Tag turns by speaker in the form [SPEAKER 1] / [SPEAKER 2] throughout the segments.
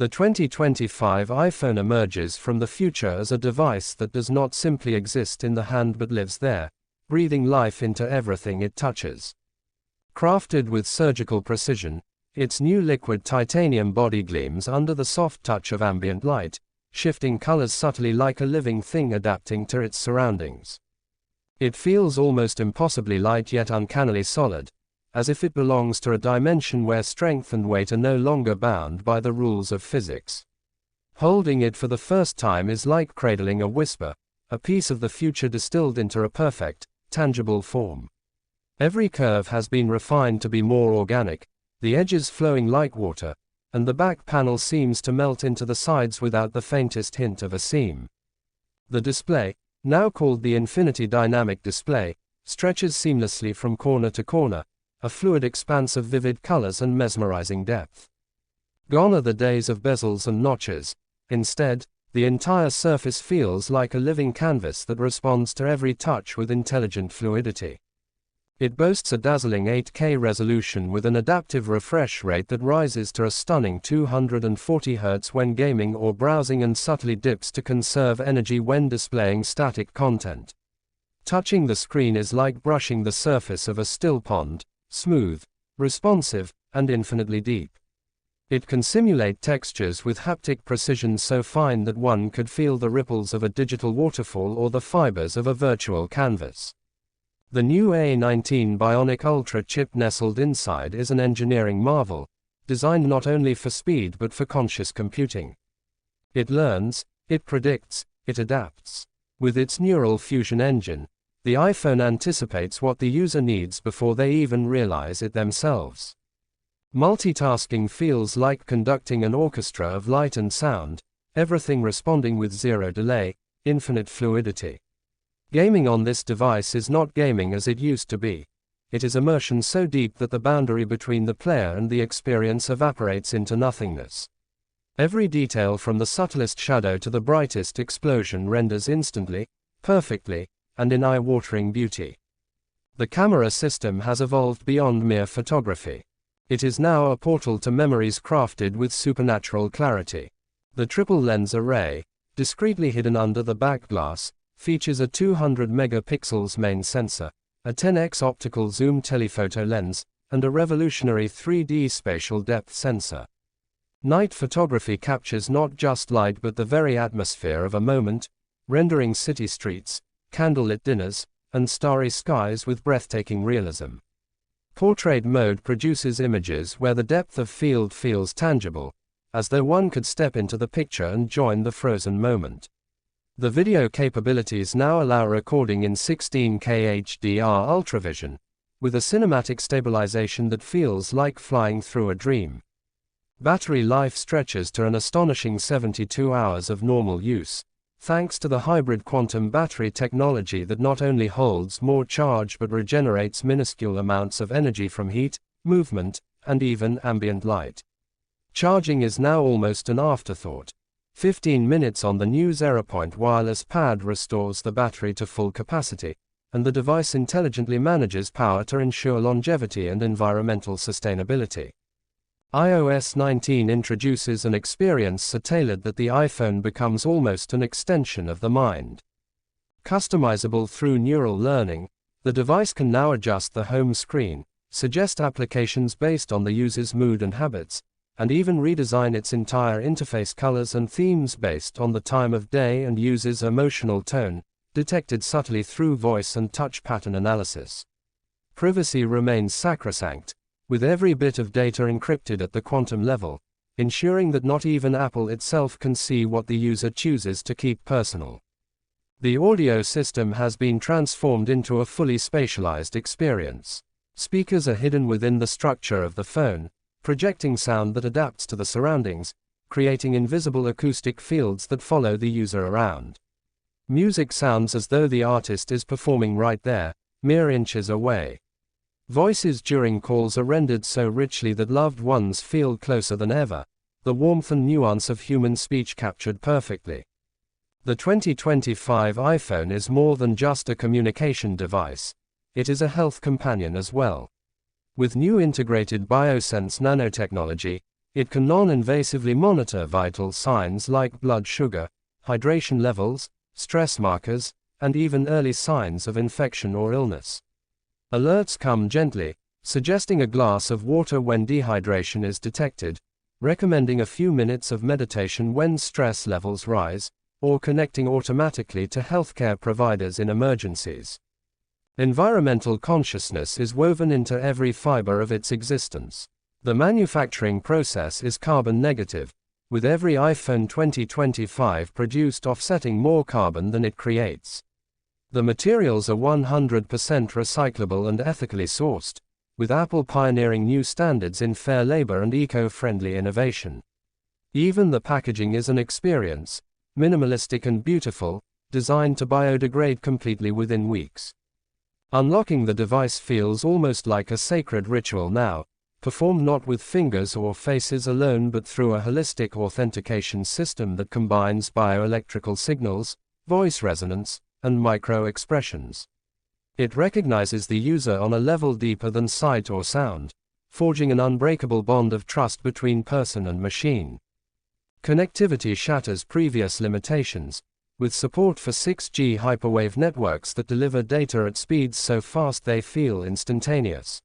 [SPEAKER 1] The 2025 iPhone emerges from the future as a device that does not simply exist in the hand but lives there, breathing life into everything it touches. Crafted with surgical precision, its new liquid titanium body gleams under the soft touch of ambient light, shifting colors subtly like a living thing adapting to its surroundings. It feels almost impossibly light yet uncannily solid, as if it belongs to a dimension where strength and weight are no longer bound by the rules of physics. Holding it for the first time is like cradling a whisper, a piece of the future distilled into a perfect, tangible form. Every curve has been refined to be more organic, the edges flowing like water, and the back panel seems to melt into the sides without the faintest hint of a seam. The display, now called the Infinity Dynamic Display, stretches seamlessly from corner to corner, a fluid expanse of vivid colors and mesmerizing depth. Gone are the days of bezels and notches. Instead, the entire surface feels like a living canvas that responds to every touch with intelligent fluidity. It boasts a dazzling 8K resolution with an adaptive refresh rate that rises to a stunning 240 Hz when gaming or browsing and subtly dips to conserve energy when displaying static content. Touching the screen is like brushing the surface of a still pond, smooth, responsive, and infinitely deep. It can simulate textures with haptic precision so fine that one could feel the ripples of a digital waterfall or the fibers of a virtual canvas. The new A19 Bionic Ultra chip nestled inside is an engineering marvel, designed not only for speed but for conscious computing. It learns, it predicts, it adapts. With its neural fusion engine, the iPhone anticipates what the user needs before they even realize it themselves. Multitasking feels like conducting an orchestra of light and sound, everything responding with zero delay, infinite fluidity. Gaming on this device is not gaming as it used to be. It is immersion so deep that the boundary between the player and the experience evaporates into nothingness. Every detail from the subtlest shadow to the brightest explosion renders instantly, perfectly, and in eye-watering beauty. The camera system has evolved beyond mere photography. It is now a portal to memories crafted with supernatural clarity. The triple lens array, discreetly hidden under the back glass, features a 200 megapixels main sensor, a 10x optical zoom telephoto lens, and a revolutionary 3D spatial depth sensor. Night photography captures not just light but the very atmosphere of a moment, rendering city streets, candlelit dinners, and starry skies with breathtaking realism. Portrait mode produces images where the depth of field feels tangible, as though one could step into the picture and join the frozen moment. The video capabilities now allow recording in 16K HDR UltraVision, with a cinematic stabilization that feels like flying through a dream. Battery life stretches to an astonishing 72 hours of normal use, thanks to the hybrid quantum battery technology that not only holds more charge but regenerates minuscule amounts of energy from heat, movement, and even ambient light. Charging is now almost an afterthought. 15 minutes on the new ZeroPoint wireless pad restores the battery to full capacity, and the device intelligently manages power to ensure longevity and environmental sustainability. iOS 19 introduces an experience so tailored that the iPhone becomes almost an extension of the mind. Customizable through neural learning, the device can now adjust the home screen, suggest applications based on the user's mood and habits, and even redesign its entire interface colors and themes based on the time of day and user's emotional tone, detected subtly through voice and touch pattern analysis. Privacy remains sacrosanct, with every bit of data encrypted at the quantum level, ensuring that not even Apple itself can see what the user chooses to keep personal. The audio system has been transformed into a fully spatialized experience. Speakers are hidden within the structure of the phone, projecting sound that adapts to the surroundings, creating invisible acoustic fields that follow the user around. Music sounds as though the artist is performing right there, mere inches away. Voices during calls are rendered so richly that loved ones feel closer than ever, the warmth and nuance of human speech captured perfectly. The 2025 iPhone is more than just a communication device, it is a health companion as well. With new integrated BioSense nanotechnology, It can non-invasively monitor vital signs like blood sugar, hydration levels, stress markers, and even early signs of infection or illness. Alerts come gently, suggesting a glass of water when dehydration is detected, recommending a few minutes of meditation when stress levels rise, or connecting automatically to healthcare providers in emergencies. Environmental consciousness is woven into every fiber of its existence. The manufacturing process is carbon negative, with every iPhone 2025 produced offsetting more carbon than it creates. The materials are 100% recyclable and ethically sourced, with Apple pioneering new standards in fair labor and eco-friendly innovation. Even the packaging is an experience, minimalistic and beautiful, designed to biodegrade completely within weeks. Unlocking the device feels almost like a sacred ritual now, performed not with fingers or faces alone but through a holistic authentication system that combines bioelectrical signals, voice resonance, and micro-expressions. It recognizes the user on a level deeper than sight or sound, forging an unbreakable bond of trust between person and machine. Connectivity shatters previous limitations, with support for 6G hyperwave networks that deliver data at speeds so fast they feel instantaneous.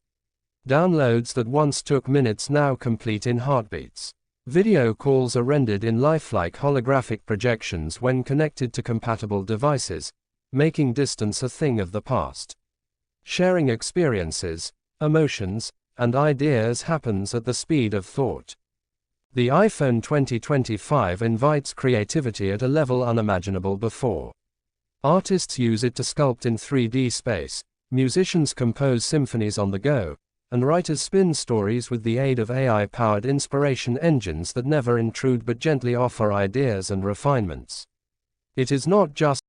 [SPEAKER 1] Downloads that once took minutes now complete in heartbeats. Video calls are rendered in lifelike holographic projections when connected to compatible devices, making distance a thing of the past. Sharing experiences, emotions, and ideas happens at the speed of thought. The iPhone 2025 invites creativity at a level unimaginable before. Artists use it to sculpt in 3D space, musicians compose symphonies on the go, and writers spin stories with the aid of AI-powered inspiration engines that never intrude but gently offer ideas and refinements. It is not just